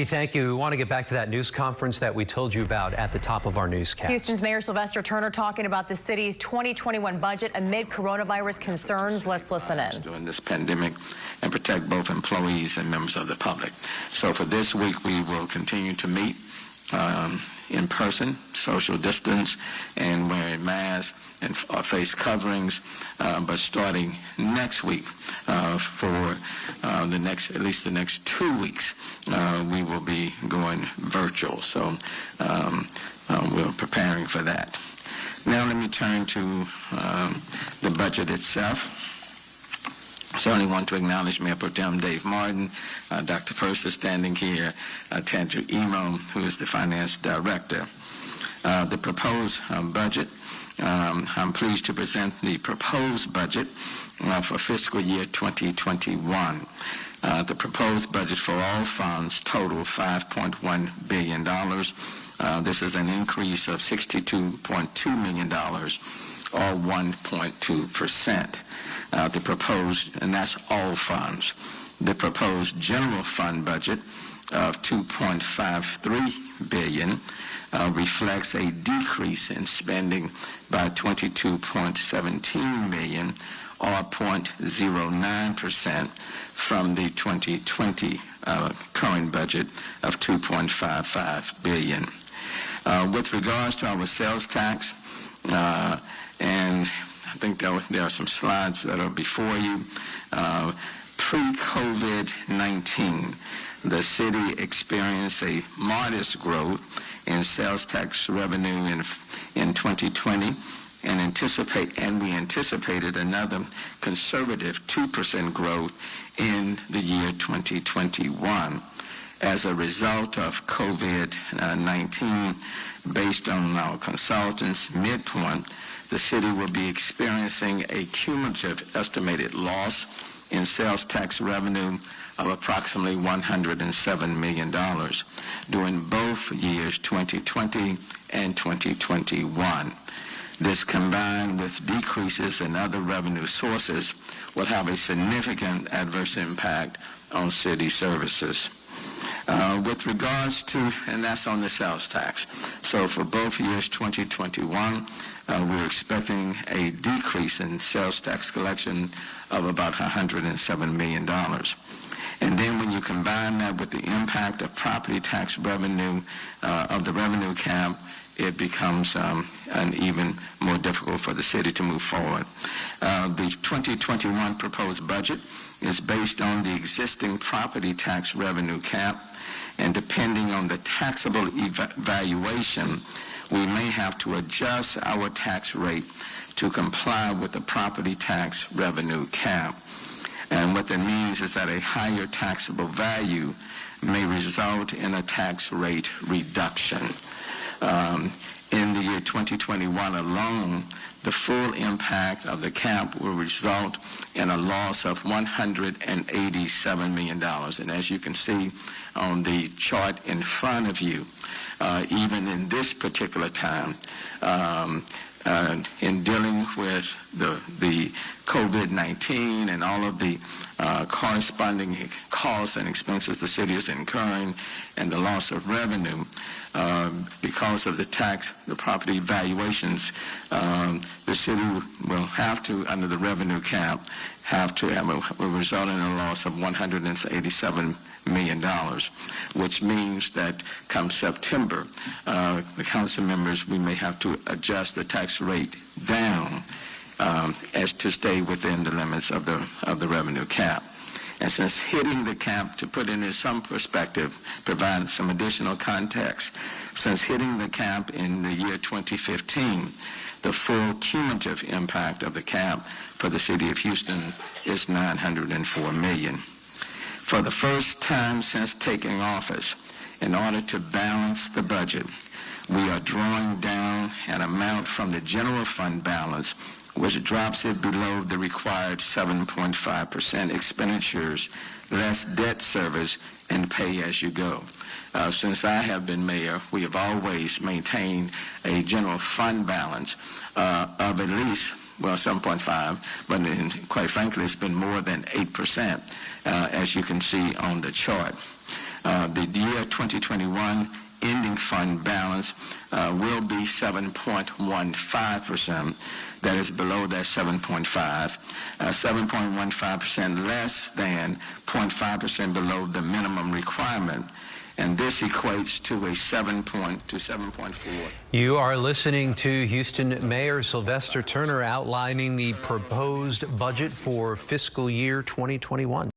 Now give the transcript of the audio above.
Thank you. We want to get back to that news conference that we told you about at the top of our newscast. Houston's Mayor Sylvester Turner talking about the city's 2021 budget amid coronavirus concerns. Let's listen in. During this pandemic and protect both employees and members of the public. So for this week, we will continue to meet in person, social distance, and wearing masks and face coverings. But starting next week, for at least the next 2 weeks, we will be going virtual. So we're preparing for that. Now let me turn to the budget itself. I certainly want to acknowledge Mayor Pro Tem Dave Martin, Dr. Purser standing here, Tandra Emo, who is the finance director. The proposed budget, I'm pleased to present the proposed budget for fiscal year 2021. The proposed budget for all funds total $5.1 billion. This is an increase of $62.2 million, or 1.2%. The proposed, and that's all funds. The proposed general fund budget of $2.53 billion reflects a decrease in spending by $22.17 million, or 0.09% from the 2020 current budget of $2.55 billion. With regards to our sales tax, and I think there are some slides that are before you. Pre-COVID-19, the city experienced a modest growth in sales tax revenue in 2020, and we anticipated another conservative 2% growth in the year 2021. As a result of COVID-19, based on our consultants' midpoint, the city will be experiencing a cumulative estimated loss in sales tax revenue of approximately $107 million during both years 2020 and 2021. This, combined with decreases in other revenue sources, will have a significant adverse impact on city services. With regards to, and that's on the sales tax. So for both years 2021, we're expecting a decrease in sales tax collection of about $107 million. And then when you combine that with the impact of property tax revenue, of the revenue cap, it becomes even more difficult for the city to move forward. The 2021 proposed budget is based on the existing property tax revenue cap, and depending on the taxable valuation, we may have to adjust our tax rate to comply with the property tax revenue cap. And what that means is that a higher taxable value may result in a tax rate reduction. In the year 2021 alone, the full impact of the cap will result in a loss of $187 million. And as you can see on the chart in front of you, even in this particular time, in dealing with the COVID-19 and all of the corresponding costs and expenses the city is incurring, and the loss of revenue because of the property valuations, the city will have to, under the revenue cap, will result in a loss of $187 million, which means that come September, the council members, we may have to adjust the tax rate down as to stay within the limits of the revenue cap. And since hitting the cap, to put it in some perspective, provide some additional context, since hitting the cap in the year 2015, the full cumulative impact of the cap for the city of Houston is $904 million. For the first time since taking office, in order to balance the budget, we are drawing down an amount from the general fund balance, which drops it below the required 7.5% expenditures, less debt service, and pay as you go. Since I have been mayor, we have always maintained a general fund balance of at least, 7.5, but quite frankly, it's been more than 8%, as you can see on the chart. The year 2021 ending fund balance will be 7.15%. That is below that 7.5, 7.15% less than 0.5% below the minimum requirement. And this equates to a 7.4. You are listening to Houston Mayor Sylvester Turner outlining the proposed budget for fiscal year 2021.